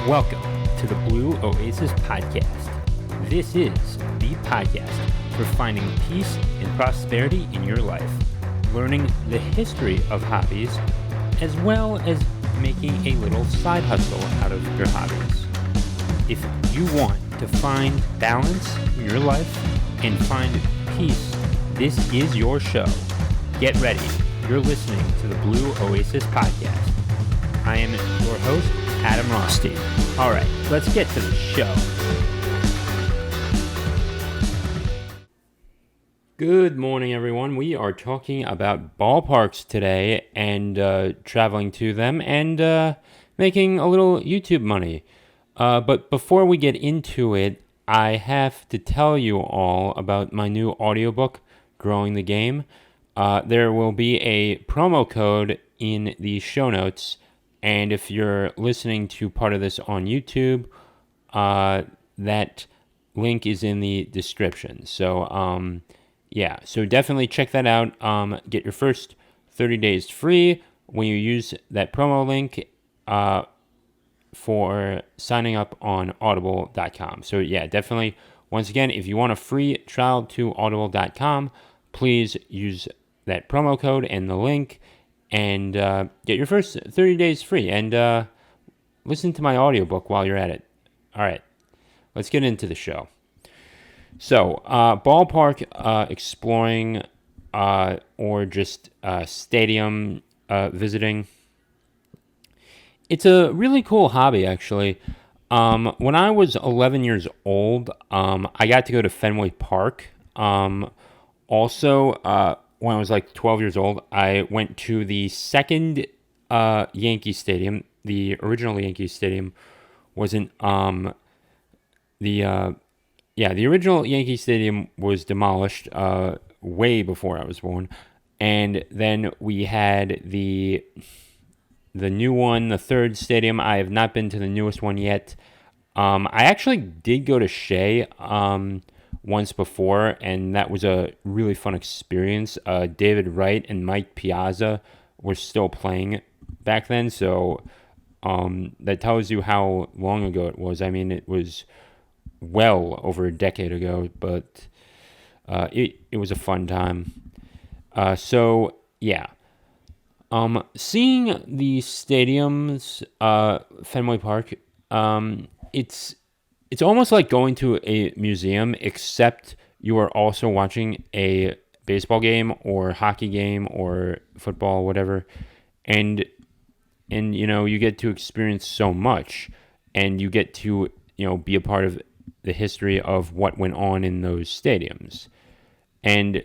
Welcome to the Blue Oasis Podcast. This is the podcast for finding peace and prosperity in your life, learning the history of hobbies, as well as making a little side hustle out of your hobbies. If you want to find balance in your life and find peace, this is your show. Get ready. You're listening to the Blue Oasis Podcast. I am your host, Adam Rothstein. All right, let's get to the show. Good morning, everyone. We are talking about ballparks today and traveling to them and making a little YouTube money. But before we get into it, I have to tell you all about my new audiobook, Growing the Game. There will be a promo code in the show notes. And if you're listening to part of this on YouTube, that link is in the description. So, so definitely check that out. Get your first 30 days free when you use that promo link for signing up on audible.com. So, definitely, once again, if you want a free trial to audible.com, please use that promo code and the link. And get your first 30 days free. And listen to my audiobook while you're at it. All right, let's get into the show. So, ballpark exploring or just stadium visiting. It's a really cool hobby, actually. When I was 11 years old, I got to go to Fenway Park. Also, when I was like 12 years old, I went to the second Yankee Stadium. The original Yankee Stadium wasn't the original Yankee Stadium was demolished way before I was born, and then we had the new one, the third stadium. I have not been to the newest one yet. I actually did go to Shea once before, and that was a really fun experience. David Wright and Mike Piazza were still playing back then, so that tells you how long ago it was. I mean, it was well over a decade ago, but it was a fun time. Seeing the stadiums, Fenway Park, it's almost like going to a museum, except you are also watching a baseball game or hockey game or football, whatever. And you know, you get to experience so much, and you get to, you know, be a part of the history of what went on in those stadiums. And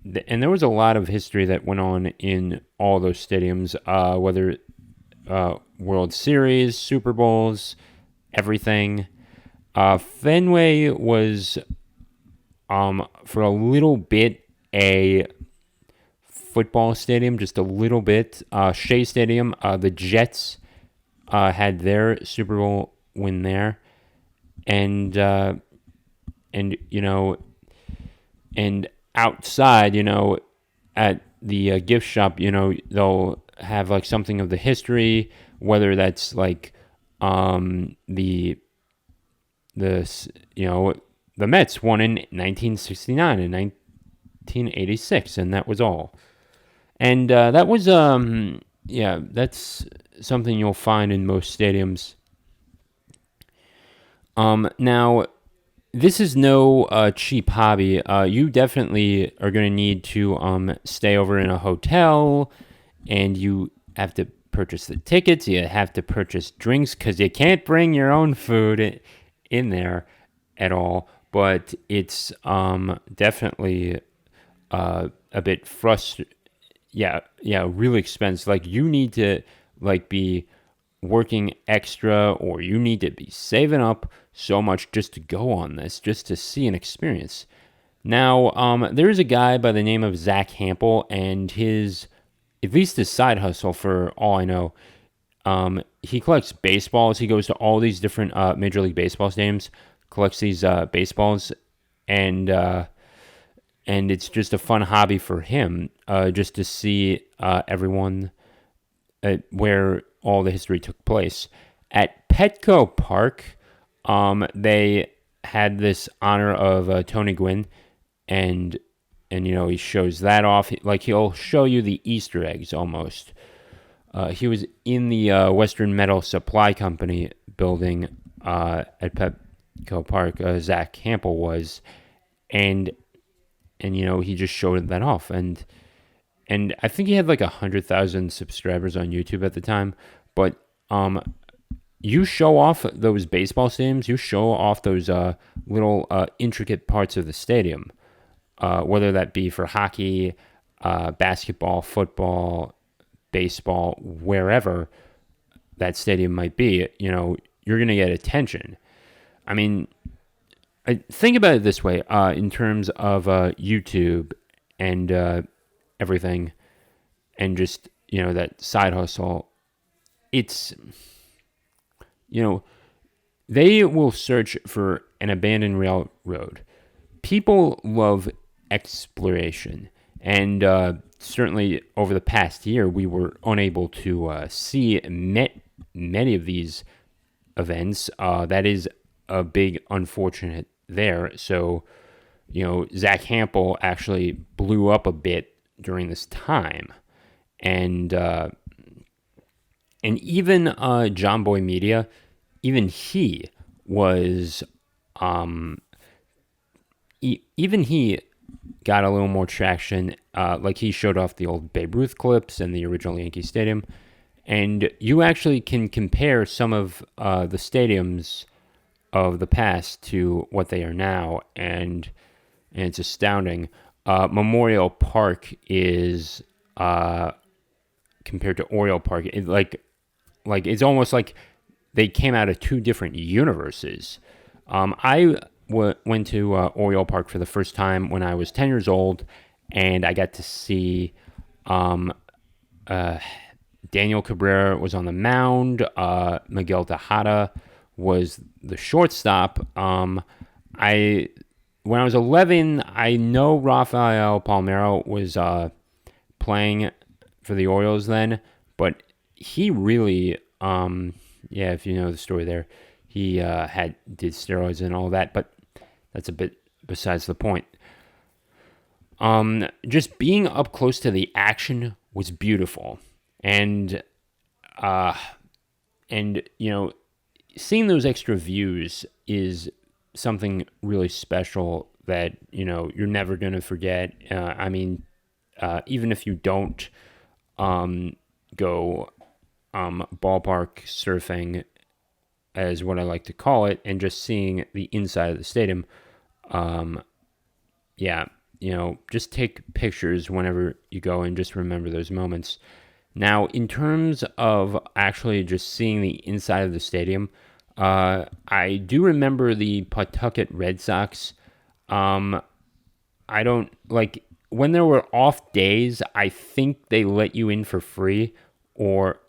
there was a lot of history that went on in all those stadiums, whether World Series, Super Bowls, everything. Fenway was, for a little bit, a football stadium, just a little bit. Shea Stadium, the Jets had their Super Bowl win there, and you know, and outside, you know, at the gift shop, you know, they'll have like something of the history, whether that's like the Mets won in 1969 and 1986, and that was all. And that was that's something you'll find in most stadiums. Now, this is no cheap hobby. You definitely are going to need to stay over in a hotel, and you have to purchase the tickets. You have to purchase drinks because you can't bring your own food in there at all. But it's definitely a bit frustrating. Really expensive. Like, you need to be working extra, or you need to be saving up so much just to go on this, just to see an experience. Now, there's a guy by the name of Zach Hampel, and at least his side hustle, for all I know, he collects baseballs. He goes to all these different Major League Baseball stadiums, collects these baseballs, and it's just a fun hobby for him, just to see everyone where all the history took place. At Petco Park, they had this honor of Tony Gwynn, and he shows that off. Like, he'll show you the Easter eggs almost. He was in the Western Metal Supply Company building at Petco Park. Zach Campbell was, and he just showed that off, and I think he had like 100,000 subscribers on YouTube at the time. But you show off those baseball stadiums, you show off those little intricate parts of the stadium, whether that be for hockey, basketball, football, baseball, wherever that stadium might be, you're going to get attention. I mean, think about it this way, in terms of YouTube and everything, and just, that side hustle. It's, they will search for an abandoned railroad. People love exploration, and certainly over the past year, we were unable to see many of these events. That is a big unfortunate there. So, Zach Campbell actually blew up a bit during this time, and even John Boy Media, even he was, even he got a little more traction. Like, he showed off the old Babe Ruth clips and the original Yankee Stadium, and you actually can compare some of the stadiums of the past to what they are now, and it's astounding. Memorial Park is compared to Oriole Park, it's almost like they came out of two different universes. I went to Oriole Park for the first time when I was 10 years old, and I got to see Daniel Cabrera was on the mound. Miguel Tejada was the shortstop. When I was 11, I know Rafael Palmeiro was playing for the Orioles then, but he really, if you know the story there, he did steroids and all that, but that's a bit besides the point. Just being up close to the action was beautiful, and seeing those extra views is something really special that you're never gonna forget. Even if you don't go ballpark surfing, as what I like to call it, and just seeing the inside of the stadium, just take pictures whenever you go and just remember those moments. Now, in terms of actually just seeing the inside of the stadium, I do remember the Pawtucket Red Sox. I don't, when there were off days, I think they let you in for free, or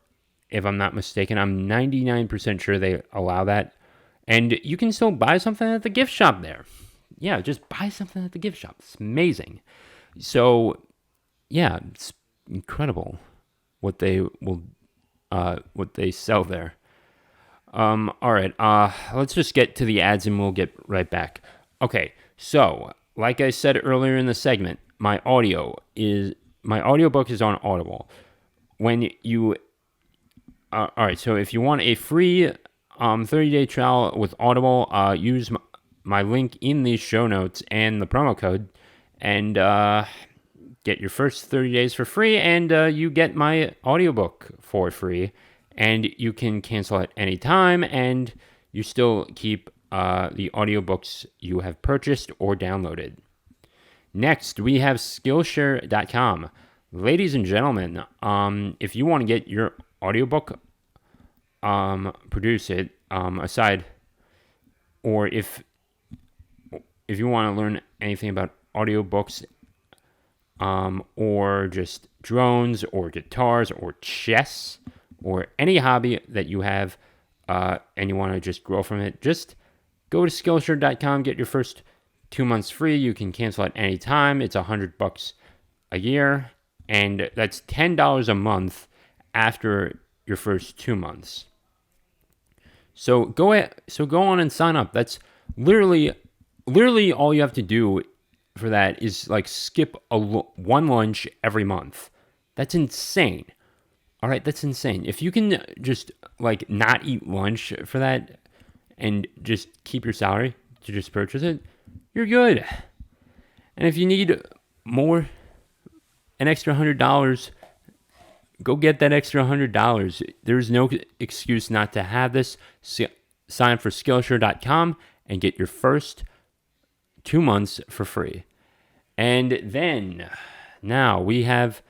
if I'm not mistaken, I'm 99% sure they allow that. And you can still buy something at the gift shop there. Yeah, just buy something at the gift shop. It's amazing. So, yeah, it's incredible what they sell there. All right, let's just get to the ads and we'll get right back. Okay, so like I said earlier in the segment, my audiobook is on Audible. When you all right, so if you want a free 30-day trial with Audible, use my link in the show notes and the promo code, and get your first 30 days for free, and you get my audiobook for free, and you can cancel at any time, and you still keep the audiobooks you have purchased or downloaded. Next, we have Skillshare.com. Ladies and gentlemen, if you want to get your audiobook, produce it, aside, or if you want to learn anything about audiobooks, or just drones or guitars or chess or any hobby that you have, and you want to just grow from it, just go to Skillshare.com, get your first 2 months free. You can cancel at any time. It's $100 a year, and that's $10 a month after your first 2 months. So go on and sign up. That's literally all you have to do for that is like skip one lunch every month. That's insane. All right, that's insane. If you can just like not eat lunch for that and just keep your salary to just purchase it, you're good. And if you need more, an extra $100, go get that extra $100. There's no excuse not to have this. Sign up for Skillshare.com and get your first 2 months for free. And then now we have,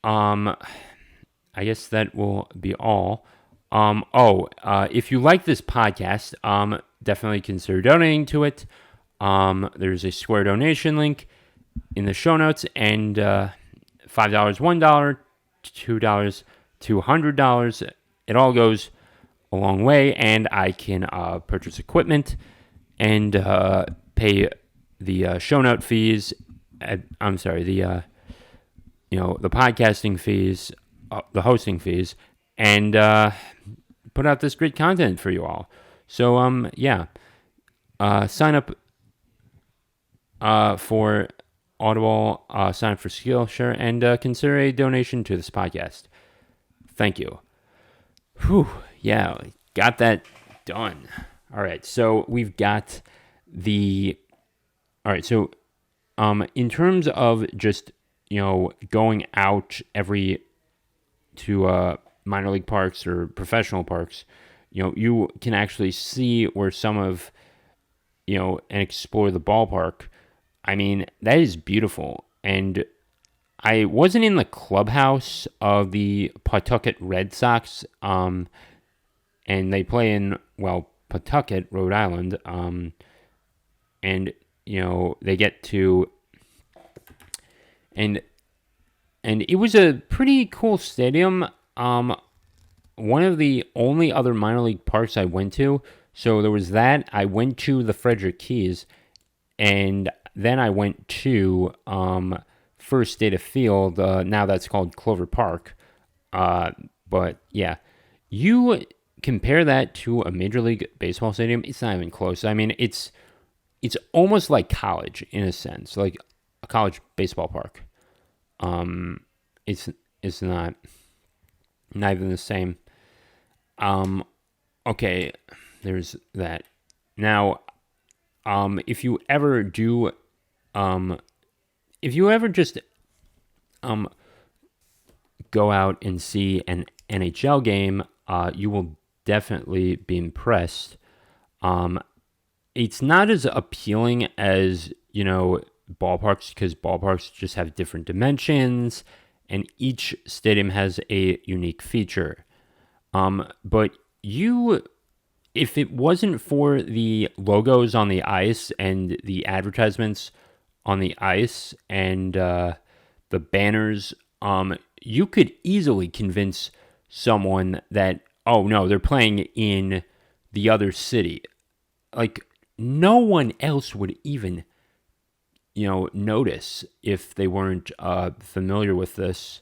I guess that will be all. If you like this podcast, definitely consider donating to it. There's a Square donation link in the show notes, and $5, $1, $2, $200. It all goes a long way, and I can purchase equipment and pay the show note fees. The podcasting fees, the hosting fees, and put out this great content for you all. So sign up for Audible, sign up for Skillshare, and consider a donation to this podcast. Thank you. Whew, yeah, got that done. All right, so we've got in terms of just, going out to minor league parks or professional parks, you can actually see where some of, and explore the ballpark. I mean, that is beautiful. And I wasn't in the clubhouse of the Pawtucket Red Sox, and they play in, Pawtucket, Rhode Island, and, they get to, and it was a pretty cool stadium. One of the only other minor league parks I went to, so there was that. I went to the Frederick Keys, and then I went to First Data Field. Now that's called Clover Park. But yeah, you compare that to a Major League Baseball stadium, it's not even close. I mean, it's almost like college in a sense, like a college baseball park. It's not even the same. Okay, there's that. Now, if you ever just go out and see an NHL game, you will definitely be impressed. It's not as appealing as, ballparks, because ballparks just have different dimensions and each stadium has a unique feature. But if it wasn't for the logos on the ice and the advertisements on the ice and the banners, you could easily convince someone that, oh no, they're playing in the other city. Like, no one else would even, notice if they weren't familiar with this.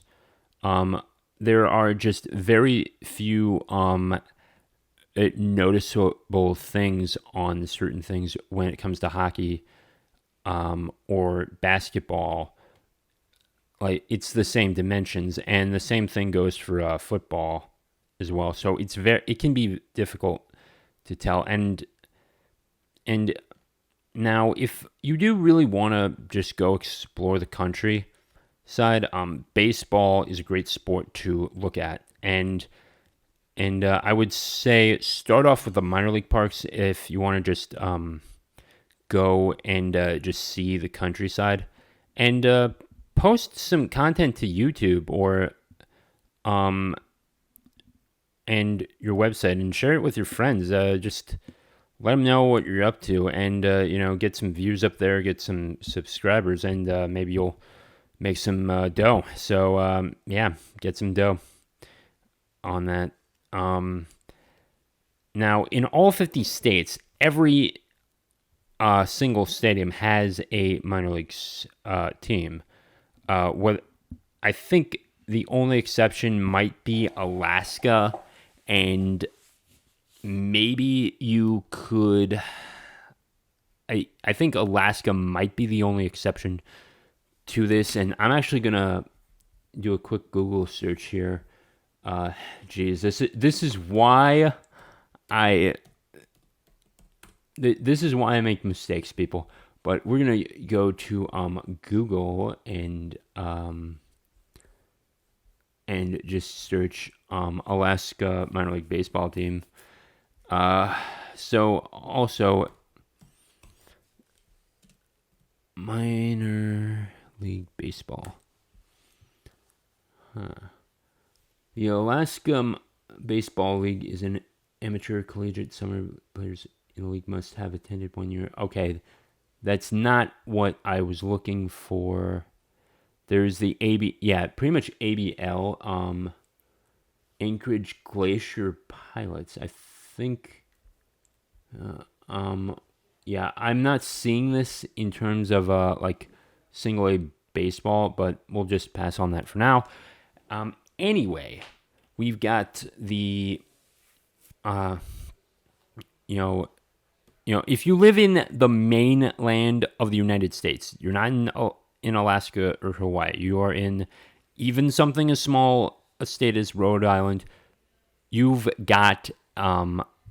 There are just very few noticeable things on certain things when it comes to hockey or basketball. Like, it's the same dimensions, and the same thing goes for football as well. So it can be difficult to tell. And now, if you do really want to just go explore the countryside, baseball is a great sport to look at. And I would say start off with the minor league parks if you want to just go and just see the countryside, and post some content to YouTube or and your website, and share it with your friends. Just let them know what you're up to, and get some views up there, get some subscribers, and maybe you'll make some dough. So get some dough on that. Now, in all 50 states, every single stadium has a minor league team. What I think the only exception might be Alaska, and maybe you could. I think Alaska might be the only exception to this, and I'm actually gonna do a quick Google search here. Geez, this is why I this is why I make mistakes, people. But we're gonna go to Google and just search Alaska minor league baseball team. So also minor league baseball. The Alaska Baseball League is an amateur collegiate summer players in the league must have attended 1 year. Okay, that's not what I was looking for. There's the pretty much ABL, Anchorage Glacier Pilots. I think, I'm not seeing this in terms of like single A baseball, but we'll just pass on that for now. Anyway, we've got the, if you live in the mainland of the United States, you're not in Alaska or Hawaii. You are in even something as small a state as Rhode Island. You've got,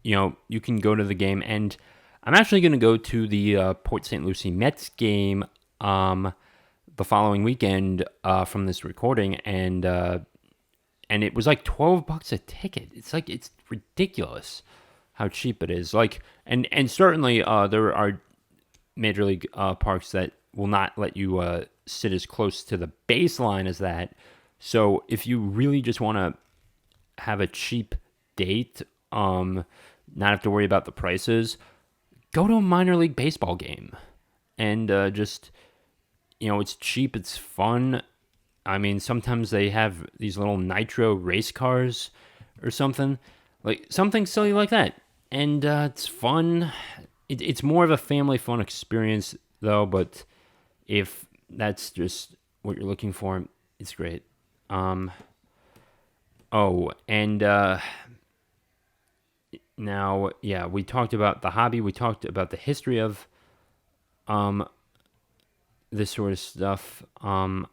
you can go to the game, and I'm actually going to go to the Port St. Lucie Mets game the following weekend from this recording, and it was like $12 a ticket. It's ridiculous how cheap it is. And certainly there are major league parks that will not let you sit as close to the baseline as that. So if you really just want to have a cheap date, not have to worry about the prices, go to a minor league baseball game, and just it's cheap, it's fun. I mean, sometimes they have these little nitro race cars or something, like something silly like that. And it's fun. It's more of a family fun experience, though, but if that's just what you're looking for, it's great. And now, yeah, we talked about the hobby. We talked about the history of this sort of stuff. I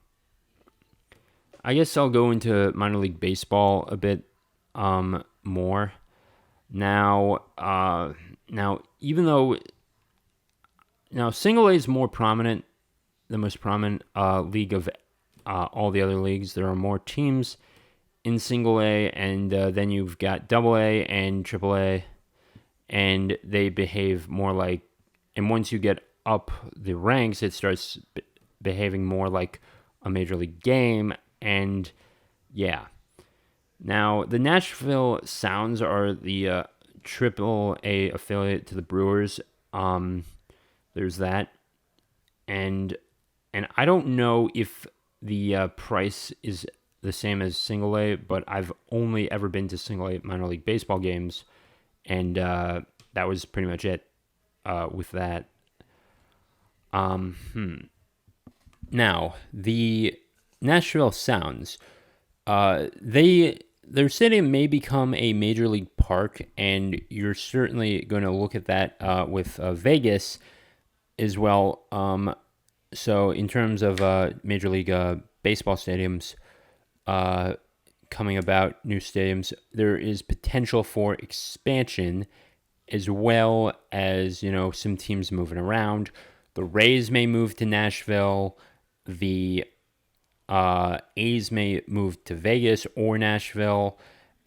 guess I'll go into minor league baseball a bit more. Now, even though single A is more prominent, the most prominent league of all the other leagues, there are more teams in single A, and then you've got double A and triple A, and they behave more like, and once you get up the ranks, it starts behaving more like a major league game, and yeah. Now, the Nashville Sounds are the triple A affiliate to the Brewers. There's that. And I don't know if the price is the same as single A, but I've only ever been to single A minor league baseball games, and that was pretty much it with that. Now, the Nashville Sounds, their stadium may become a major league park, and you're certainly going to look at that with Vegas as well. So in terms of major league baseball stadiums coming about, new stadiums, there is potential for expansion, as well as some teams moving around. The Rays may move to Nashville. The A's may move to Vegas or Nashville.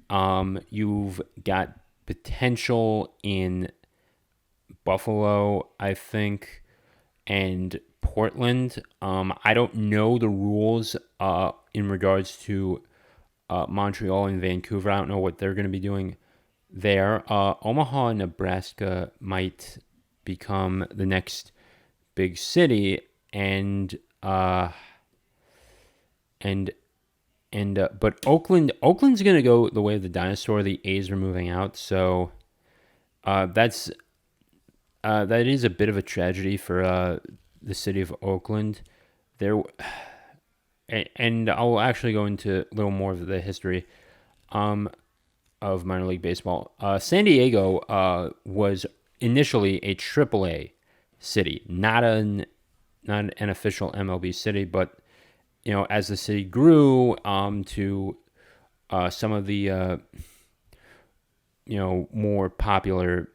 You've got potential in Buffalo, I think, and Portland. I don't know the rules in regards to Montreal and Vancouver. I don't know what they're going to be doing there. Omaha, Nebraska might become the next big city, but Oakland's going to go the way of the dinosaur. The A's are moving out, so that is a bit of a tragedy for the city of Oakland. And I'll actually go into a little more of the history. of minor league baseball. San Diego was initially a AAA city, not an official MLB city, but as the city grew to some of the more popular,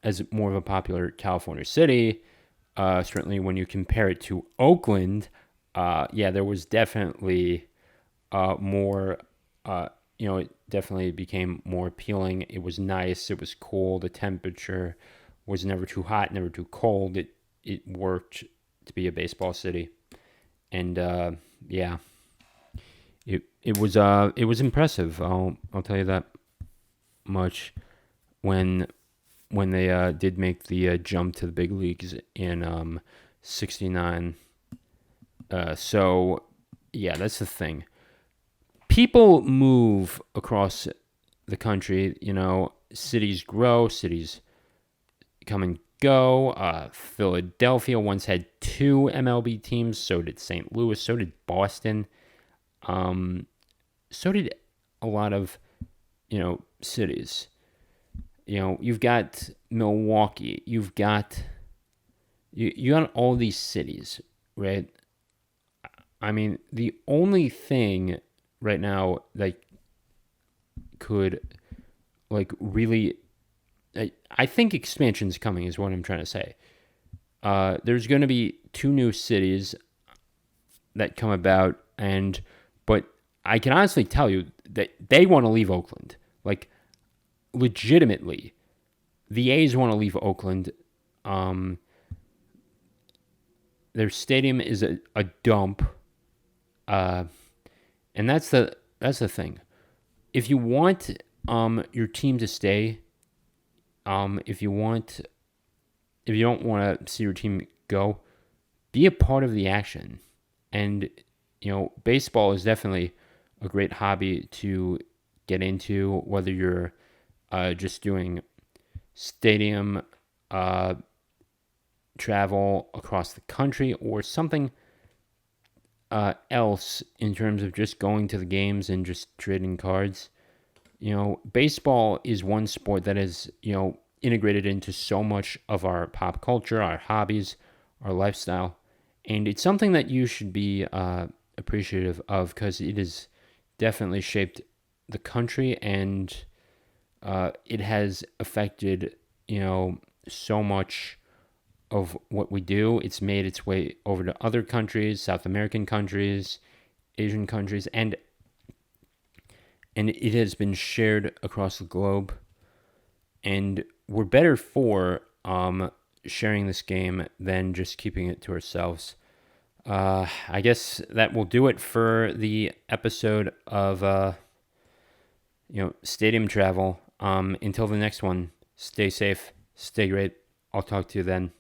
as more of a popular California city. Certainly, when you compare it to Oakland, there was definitely more. It definitely became more appealing. It was nice. It was cool. The temperature was never too hot, never too cold. It worked to be a baseball city, and it was impressive. I'll tell you that much. When they did make the jump to the big leagues in '69. So yeah, that's the thing. People move across the country. Cities grow, cities come and go. Philadelphia once had 2 MLB teams. So did St. Louis. So did Boston. So did a lot of cities. You've got Milwaukee. You've got you got all these cities, right? I mean, the only thing right now that could really, I think expansion's coming is what I'm trying to say. There's going to be 2 new cities that come about, but I can honestly tell you that they want to leave Oakland. Legitimately, the A's want to leave Oakland. Their stadium is a dump, and that's the thing. If you want your team to stay, if you don't want to see your team go, be a part of the action. And baseball is definitely a great hobby to get into, whether you're just doing stadium travel across the country or something else in terms of just going to the games and just trading cards. Baseball is one sport that is, integrated into so much of our pop culture, our hobbies, our lifestyle. And it's something that you should be appreciative of, because it has definitely shaped the country, and it has affected, so much of what we do. It's made its way over to other countries, South American countries, Asian countries, and it has been shared across the globe. And we're better for sharing this game than just keeping it to ourselves. I guess that will do it for the episode of stadium travel. Until the next one, stay safe, stay great. I'll talk to you then.